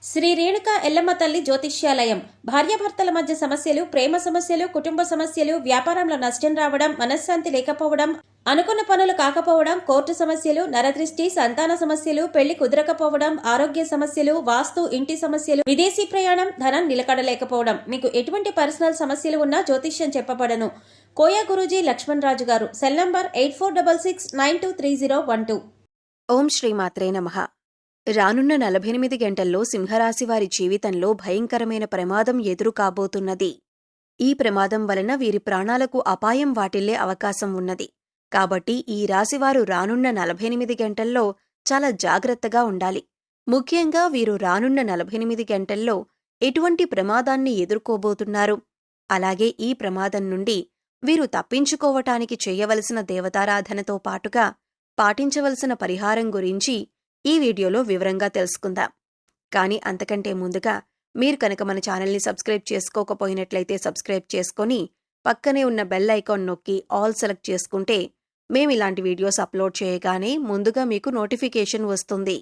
శ్రీ రేణుకా ఎల్లమ్మ తల్లి జ్యోతిష్యాలయం. భార్యాభర్తల మధ్య సమస్యలు, ప్రేమ సమస్యలు, కుటుంబ సమస్యలు, వ్యాపారంలో నష్టం రావడం, మనశ్శాంతి లేకపోవడం, అనుకున్న పనులు కాకపోవడం, కోర్టు సమస్యలు, నరదృష్టి, సంతాన సమస్యలు, పెళ్లి కుదరకపోవడం, ఆరోగ్య సమస్యలు, వాస్తు, ఇంటి సమస్యలు, విదేశీ ప్రయాణం, ధనం నిలకడలేకపోవడం, మీకు ఎటువంటి పర్సనల్ సమస్యలు ఉన్నా జ్యోతిష్యం చెప్పబడను. కోయా గురూజీ లక్ష్మణ్ రాజు గారు. Cell number 8466923012. ఓం శ్రీమాత్రే నమః. రానున్న 48 గంటల్లో సింహరాశివారి జీవితంలో భయంకరమైన ప్రమాదం ఎదురు కాబోతున్నది. ఈ ప్రమాదం వలన వీరి ప్రాణాలకు అపాయం వాటిల్లే అవకాశం ఉన్నది. కాబట్టి ఈ రాశివారు రానున్న 48 గంటల్లో చాలా జాగ్రత్తగా ఉండాలి. ముఖ్యంగా వీరు రానున్న 48 గంటల్లో ఎటువంటి ప్రమాదాన్ని ఎదుర్కోబోతున్నారు, అలాగే ఈ ప్రమాదం నుండి వీరు తప్పించుకోవటానికి చేయవలసిన దేవతారాధనతో పాటుగా పాటించవలసిన పరిహారం గురించి ఈ వీడియోలో వివరంగా తెలుసుకుందాం. కానీ అంతకంటే ముందుగా మీరు కనుక మన ఛానల్ని సబ్స్క్రైబ్ చేసుకోకపోయినట్లయితే సబ్స్క్రైబ్ చేసుకొని పక్కనే ఉన్న బెల్ ఐకాన్ నొక్కి ఆల్ సెలెక్ట్ చేసుకుంటే మేమిలాంటి వీడియోస్ అప్లోడ్ చేయగానే ముందుగా మీకు నోటిఫికేషన్ వస్తుంది.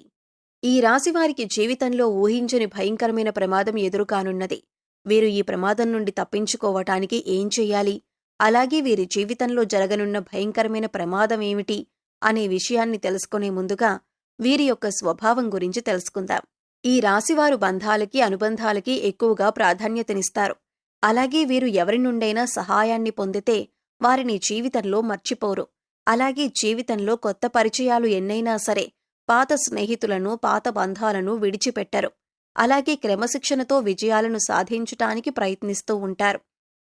ఈ రాశివారికి జీవితంలో ఊహించని భయంకరమైన ప్రమాదం ఎదురుకానున్నది. వీరు ఈ ప్రమాదం నుండి తప్పించుకోవటానికి ఏం చెయ్యాలి, అలాగే వీరి జీవితంలో జరగనున్న భయంకరమైన ప్రమాదం ఏమిటి అనే విషయాన్ని తెలుసుకునే ముందుగా వీరి యొక్క స్వభావం గురించి తెలుసుకుందాం. ఈ రాశివారు బంధాలకి, అనుబంధాలకి ఎక్కువగా ప్రాధాన్యతనిస్తారు. అలాగే వీరు ఎవరి నుండైనా సహాయాన్ని పొందితే వారిని జీవితంలో మర్చిపోరు. అలాగే జీవితంలో కొత్త పరిచయాలు ఎన్నైనా సరే పాత స్నేహితులను, పాత బంధాలను విడిచిపెట్టరు. అలాగే క్రమశిక్షణతో విజయాలను సాధించటానికి ప్రయత్నిస్తూ ఉంటారు.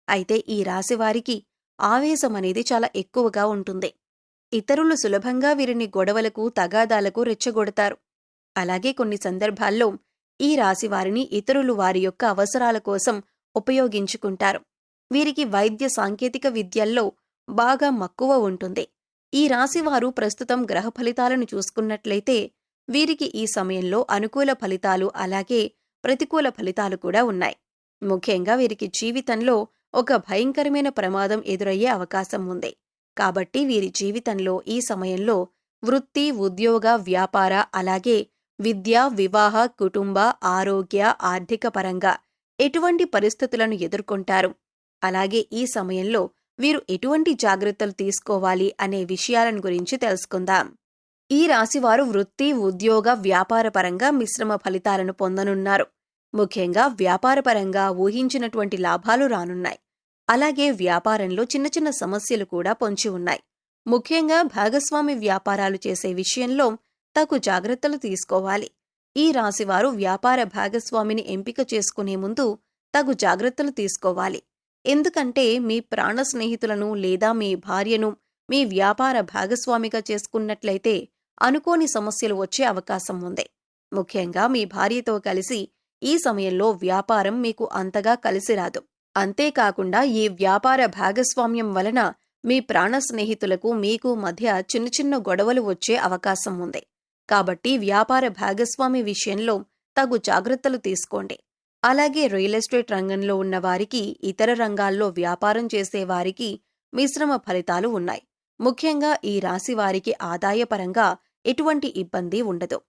అయితే ఈ రాశివారికి ఆవేశం అనేది చాలా ఎక్కువగా ఉంటుంది. ఇతరులు సులభంగా వీరిని గొడవలకు, తగాదాలకు రెచ్చగొడతారు. అలాగే కొన్ని సందర్భాల్లో ఈ రాశివారిని ఇతరులు వారి యొక్క అవసరాల కోసం ఉపయోగించుకుంటారు. వీరికి వైద్య సాంకేతిక విద్యల్లో బాగా మక్కువ ఉంటుంది. ఈ రాశివారు ప్రస్తుతం గ్రహ ఫలితాలను చూసుకున్నట్లయితే వీరికి ఈ సమయంలో అనుకూల ఫలితాలు, అలాగే ప్రతికూల ఫలితాలు కూడా ఉన్నాయి. ముఖ్యంగా వీరికి జీవితంలో ఒక భయంకరమైన ప్రమాదం ఎదురయ్యే అవకాశం ఉంది. కాబట్టి వీరి జీవితంలో ఈ సమయంలో వృత్తి, ఉద్యోగ, వ్యాపార, అలాగే విద్య, వివాహ, కుటుంబ, ఆరోగ్య, ఆర్థిక పరంగా ఎటువంటి పరిస్థితులను ఎదుర్కొంటారు, అలాగే ఈ సమయంలో వీరు ఎటువంటి జాగ్రత్తలు తీసుకోవాలి అనే విషయాలను గురించి తెలుసుకుందాం. ఈ రాశివారు వృత్తి, ఉద్యోగ, వ్యాపార పరంగా మిశ్రమ ఫలితాలను పొందనున్నారు. ముఖ్యంగా వ్యాపారపరంగా ఊహించినటువంటి లాభాలు రానున్నాయి. అలాగే వ్యాపారంలో చిన్న చిన్న సమస్యలు కూడా పొంచి ఉన్నాయి. ముఖ్యంగా భాగస్వామి వ్యాపారాలు చేసే విషయంలో తగు జాగ్రత్తలు తీసుకోవాలి. ఈ రాశివారు వ్యాపార భాగస్వామిని ఎంపిక చేసుకునే ముందు తగు జాగ్రత్తలు తీసుకోవాలి. ఎందుకంటే మీ ప్రాణ స్నేహితులను లేదా మీ భార్యను మీ వ్యాపార భాగస్వామిగా చేసుకున్నట్లయితే అనుకోని సమస్యలు వచ్చే అవకాశం ఉంది. ముఖ్యంగా మీ భార్యతో కలిసి ఈ సమయంలో వ్యాపారం మీకు అంతగా కలిసిరాదు. అంతేకాకుండా ఈ వ్యాపార భాగస్వామ్యం వలన మీ ప్రాణ స్నేహితులకు మీకు మధ్య చిన్న చిన్న గొడవలు వచ్చే అవకాశం ఉంది. కాబట్టి వ్యాపార భాగస్వామి విషయంలో తగు జాగ్రత్తలు తీసుకోండి. అలాగే రియల్ ఎస్టేట్ రంగంలో ఉన్న వారికి, ఇతర రంగాల్లో వ్యాపారం చేసేవారికి మిశ్రమ ఫలితాలు ఉన్నాయి. ముఖ్యంగా ఈ రాశి వారికి ఆదాయపరంగా ఎటువంటి ఇబ్బంది ఉండదు.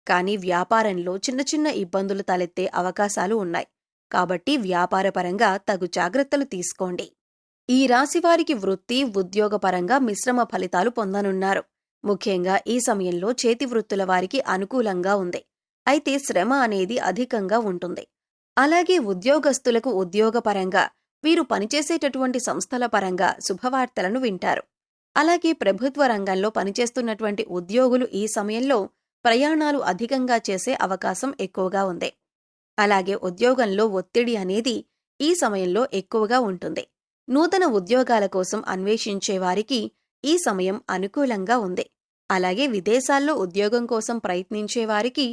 కానీ వ్యాపారంలో చిన్న చిన్న ఇబ్బందులు తలెత్తే అవకాశాలు ఉన్నాయి. కాబట్టి వ్యాపారపరంగా తగు జాగ్రత్తలు తీసుకోండి. ఈ రాశివారికి వృత్తి, ఉద్యోగపరంగా మిశ్రమ ఫలితాలు పొందనున్నారు. ముఖ్యంగా ఈ సమయంలో చేతి వృత్తుల వారికి అనుకూలంగా ఉంది. అయితే శ్రమ అనేది అధికంగా ఉంటుంది. అలాగే ఉద్యోగస్తులకు ఉద్యోగపరంగా వీరు పనిచేసేటటువంటి సంస్థల పరంగా శుభవార్తలను వింటారు. అలాగే ప్రభుత్వ రంగంలో పనిచేస్తున్నటువంటి ఉద్యోగులు ఈ సమయంలో ప్రయాణాలు అధికంగా చేసే అవకాశం ఎక్కువగా ఉంది. అలాగే ఉద్యోగంలో ఒత్తిడి అనేది ఈ సమయంలో ఎక్కువగా ఉంటుంది. నూతన ఉద్యోగాల కోసం అన్వేషించే వారికి ఈ సమయం అనుకూలంగా ఉంది. అలాగే విదేశాల్లో ఉద్యోగం కోసం ప్రయత్నించే వారికి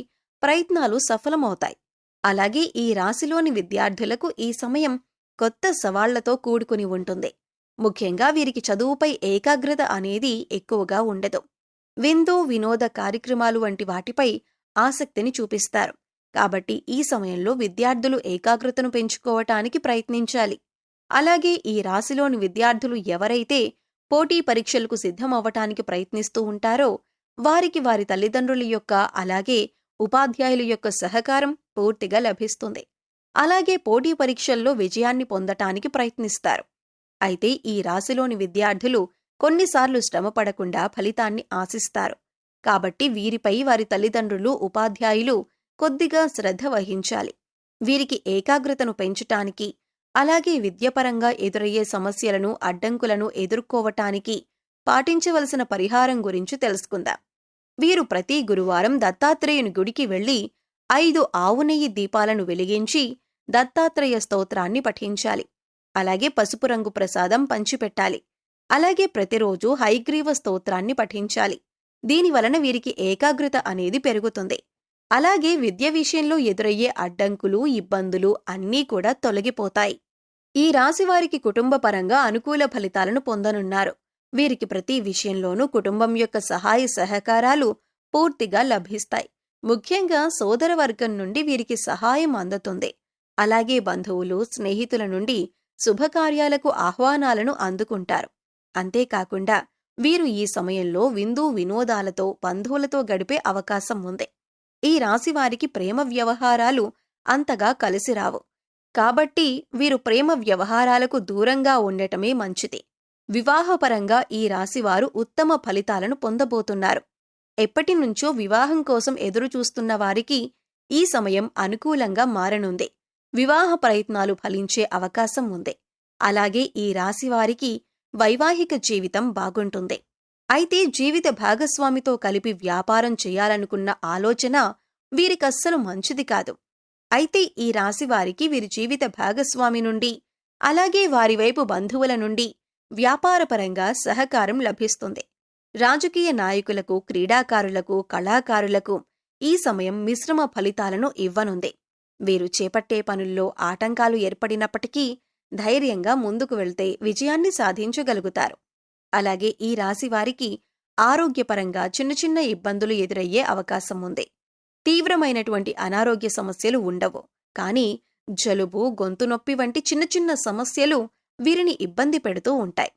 ప్రయత్నాలు సఫలమవుతాయి. అలాగే ఈ రాశిలోని విద్యార్థులకు ఈ సమయం కొత్త సవాళ్లతో కూడుకుని ఉంటుంది. ముఖ్యంగా వీరికి చదువుపై ఏకాగ్రత అనేది ఎక్కువగా ఉండదు. విందు, వినోద కార్యక్రమాలు వంటి వాటిపై ఆసక్తిని చూపిస్తారు. కాబట్టి ఈ సమయంలో విద్యార్థులు ఏకాగ్రతను పెంచుకోవటానికి ప్రయత్నించాలి. అలాగే ఈ రాశిలోని విద్యార్థులు ఎవరైతే పోటీ పరీక్షలకు సిద్ధమవ్వటానికి ప్రయత్నిస్తూ ఉంటారో వారికి వారి తల్లిదండ్రుల యొక్క, అలాగే ఉపాధ్యాయుల యొక్క సహకారం పూర్తిగా లభిస్తుంది. అలాగే పోటీ పరీక్షల్లో విజయాన్ని పొందటానికి ప్రయత్నిస్తారు. అయితే ఈ రాశిలోని విద్యార్థులు కొన్నిసార్లు శ్రమ పడకుండా ఫలితాన్ని ఆశిస్తారు. కాబట్టి వీరిపై వారి తల్లిదండ్రులు, ఉపాధ్యాయులు కొద్దిగా శ్రద్ధ వహించాలి. వీరికి ఏకాగ్రతను పెంచటానికి, అలాగే విద్యపరంగా ఎదురయ్యే సమస్యలను, అడ్డంకులను ఎదుర్కోవటానికి పాటించవలసిన పరిహారం గురించి తెలుసుకుందాం. వీరు ప్రతి గురువారం దత్తాత్రేయుని గుడికి వెళ్లి 5 ఆవు నెయ్యి దీపాలను వెలిగించి దత్తాత్రేయ స్తోత్రాన్ని పఠించాలి. అలాగే పసుపు రంగు ప్రసాదం పంచిపెట్టాలి. అలాగే ప్రతిరోజు హయగ్రీవ స్తోత్రాన్ని పఠించాలి. దీనివలన వీరికి ఏకాగ్రత అనేది పెరుగుతుంది. అలాగే విద్య విషయంలో ఎదురయ్యే అడ్డంకులు, ఇబ్బందులు అన్నీ కూడా తొలగిపోతాయి. ఈ రాశివారికి కుటుంబపరంగా అనుకూల ఫలితాలను పొందనున్నారు. వీరికి ప్రతి విషయంలోనూ కుటుంబం యొక్క సహాయ సహకారాలు పూర్తిగా లభిస్తాయి. ముఖ్యంగా సోదరవర్గం నుండి వీరికి సహాయం అందుతుంది. అలాగే బంధువులు, స్నేహితుల నుండి శుభకార్యాలకు ఆహ్వానాలను అందుకుంటారు. అంతేకాకుండా వీరు ఈ సమయంలో విందు వినోదాలతో, బంధువులతో గడిపే అవకాశం ఉంది. ఈ రాశివారికి ప్రేమ వ్యవహారాలు అంతగా కలిసిరావు. కాబట్టి వీరు ప్రేమ వ్యవహారాలకు దూరంగా ఉండటమే మంచిది. వివాహపరంగా ఈ రాశివారు ఉత్తమ ఫలితాలను పొందబోతున్నారు. ఎప్పటినుంచో వివాహం కోసం ఎదురుచూస్తున్న వారికి ఈ సమయం అనుకూలంగా మారనుంది. వివాహ ప్రయత్నాలు ఫలించే అవకాశం ఉంది. అలాగే ఈ రాశివారికి వైవాహిక జీవితం బాగుంటుంది. అయితే జీవిత భాగస్వామితో కలిపి వ్యాపారం చేయాలనుకున్న ఆలోచన వీరికస్సలు మంచిది కాదు. అయితే ఈ రాశివారికి వీరి జీవిత భాగస్వామి నుండి, అలాగే వారి వైపు బంధువుల నుండి వ్యాపారపరంగా సహకారం లభిస్తుంది. రాజకీయ నాయకులకు, క్రీడాకారులకు, కళాకారులకు ఈ సమయం మిశ్రమ ఫలితాలను ఇవ్వనుంది. వీరు చేపట్టే పనుల్లో ఆటంకాలు ఏర్పడినప్పటికీ ధైర్యంగా ముందుకు వెళ్తే విజయాన్ని సాధించగలుగుతారు. అలాగే ఈ రాశివారికి ఆరోగ్యపరంగా చిన్న చిన్న ఇబ్బందులు ఎదురయ్యే అవకాశం ఉంది. తీవ్రమైనటువంటి అనారోగ్య సమస్యలు ఉండవు. కానీ జలుబు, గొంతు నొప్పి వంటి చిన్న చిన్న సమస్యలు వీరిని ఇబ్బంది పెడుతూ ఉంటాయి.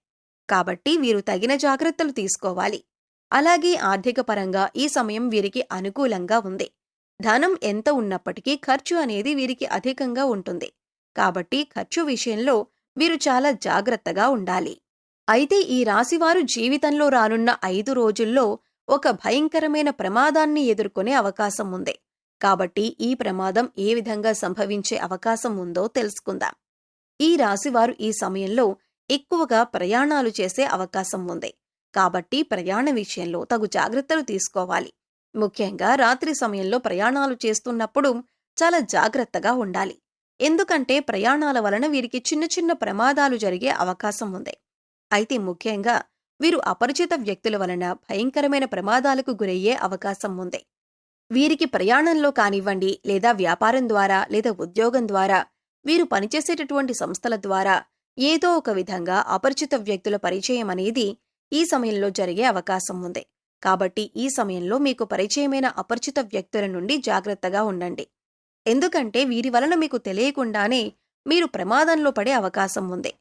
కాబట్టి వీరు తగిన జాగ్రత్తలు తీసుకోవాలి. అలాగే ఆర్థికపరంగా ఈ సమయం వీరికి అనుకూలంగా ఉంది. ధనం ఎంత ఉన్నప్పటికీ ఖర్చు అనేది వీరికి అధికంగా ఉంటుంది. కాబట్టి ఖర్చు విషయంలో వీరు చాలా జాగ్రత్తగా ఉండాలి. అయితే ఈ రాశివారు జీవితంలో రానున్న 5 రోజుల్లో ఒక భయంకరమైన ప్రమాదాన్ని ఎదుర్కొనే అవకాశం ఉంది. కాబట్టి ఈ ప్రమాదం ఏ విధంగా సంభవించే అవకాశం ఉందో తెలుసుకుందాం. ఈ రాశివారు ఈ సమయంలో ఎక్కువగా ప్రయాణాలు చేసే అవకాశం ఉంది. కాబట్టి ప్రయాణ విషయంలో తగు జాగ్రత్తలు తీసుకోవాలి. ముఖ్యంగా రాత్రి సమయంలో ప్రయాణాలు చేస్తున్నప్పుడు చాలా జాగ్రత్తగా ఉండాలి. ఎందుకంటే ప్రయాణాల వలన వీరికి చిన్న చిన్న ప్రమాదాలు జరిగే అవకాశం ఉంది. అయితే ముఖ్యంగా వీరు అపరిచిత వ్యక్తుల వలన భయంకరమైన ప్రమాదాలకు గురయ్యే అవకాశం ఉంది. వీరికి ప్రయాణంలో కానివ్వండి, లేదా వ్యాపారం ద్వారా, లేదా ఉద్యోగం ద్వారా, వీరు పనిచేసేటటువంటి సంస్థల ద్వారా ఏదో ఒక విధంగా అపరిచిత వ్యక్తుల పరిచయం అనేది ఈ సమయంలో జరిగే అవకాశం ఉంది. కాబట్టి ఈ సమయంలో మీకు పరిచయమైన అపరిచిత వ్యక్తుల నుండి జాగ్రత్తగా ఉండండి. ఎందుకంటే వీరి వలన మీకు తెలియకుండానే మీరు ప్రమాదంలో పడే అవకాశం ఉంది.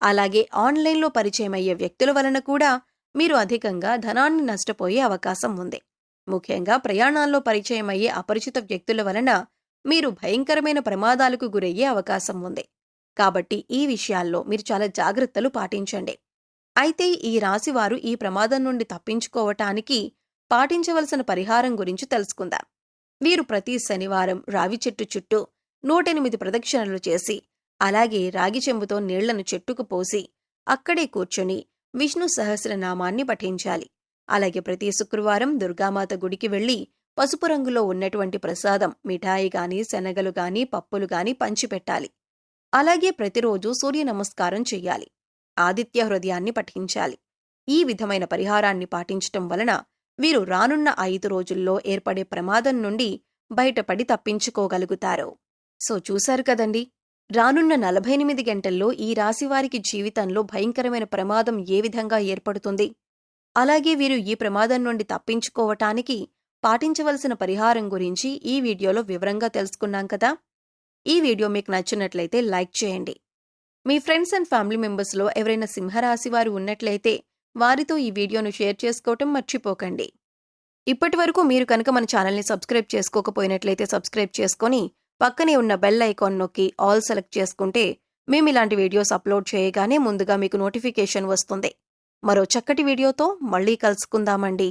అలాగే ఆన్లైన్లో పరిచయమయ్యే వ్యక్తుల వలన కూడా మీరు అధికంగా ధనాన్ని నష్టపోయే అవకాశం ఉంది. ముఖ్యంగా ప్రయాణాల్లో పరిచయమయ్యే అపరిచిత వ్యక్తుల వలన మీరు భయంకరమైన ప్రమాదాలకు గురయ్యే అవకాశం ఉంది. కాబట్టి ఈ విషయాల్లో మీరు చాలా జాగ్రత్తలు పాటించండి. అయితే ఈ రాశివారు ఈ ప్రమాదం నుండి తప్పించుకోవటానికి పాటించవలసిన పరిహారం గురించి తెలుసుకుందాం. వీరు ప్రతి శనివారం రావి చెట్టు చుట్టూ 108 ప్రదక్షిణలు చేసి, అలాగే రాగి చెంబుతో నీళ్లను చెట్టుకు పోసి అక్కడే కూర్చొని విష్ణు సహస్రనామాన్ని పఠించాలి. అలాగే ప్రతి శుక్రవారం దుర్గామాత గుడికి వెళ్లి పసుపు రంగులో ఉన్నటువంటి ప్రసాదం, మిఠాయి గాని, శనగలు గాని, పప్పులు గాని పంచిపెట్టాలి. అలాగే ప్రతిరోజు సూర్య నమస్కారం చెయ్యాలి. ఆదిత్య హృదయాన్ని పఠించాలి. ఈ విధమైన పరిహారాన్ని పాటించటం వలన వీరు రానున్న 5 రోజుల్లో ఏర్పడే ప్రమాదం నుండి బయటపడి తప్పించుకోగలుగుతారు. సో చూశారు కదండి, రానున్న 48 గంటల్లో ఈ రాశివారికి జీవితంలో భయంకరమైన ప్రమాదం ఏ విధంగా ఏర్పడుతుంది, అలాగే వీరు ఈ ప్రమాదం నుండి తప్పించుకోవటానికి పాటించవలసిన పరిహారం గురించి ఈ వీడియోలో వివరంగా తెలుసుకున్నాం కదా. ఈ వీడియో మీకు నచ్చినట్లయితే లైక్ చేయండి. మీ ఫ్రెండ్స్ అండ్ ఫ్యామిలీ మెంబర్స్లో ఎవరైనా సింహరాశి వారు ఉన్నట్లయితే వారితో ఈ వీడియోను షేర్ చేసుకోవటం మర్చిపోకండి. ఇప్పటివరకు మీరు కనుక మన ఛానల్ని సబ్స్క్రైబ్ చేసుకోకపోయినట్లయితే సబ్స్క్రైబ్ చేసుకొని పక్కనే ఉన్న బెల్ ఐకాన్ నొక్కి ఆల్ సెలెక్ట్ చేసుకుంటే మేము ఇలాంటి వీడియోస్ అప్లోడ్ చేయగానే ముందుగా మీకు నోటిఫికేషన్ వస్తుంది. మరో చక్కటి వీడియోతో మళ్ళీ కలుసుకుందామండి.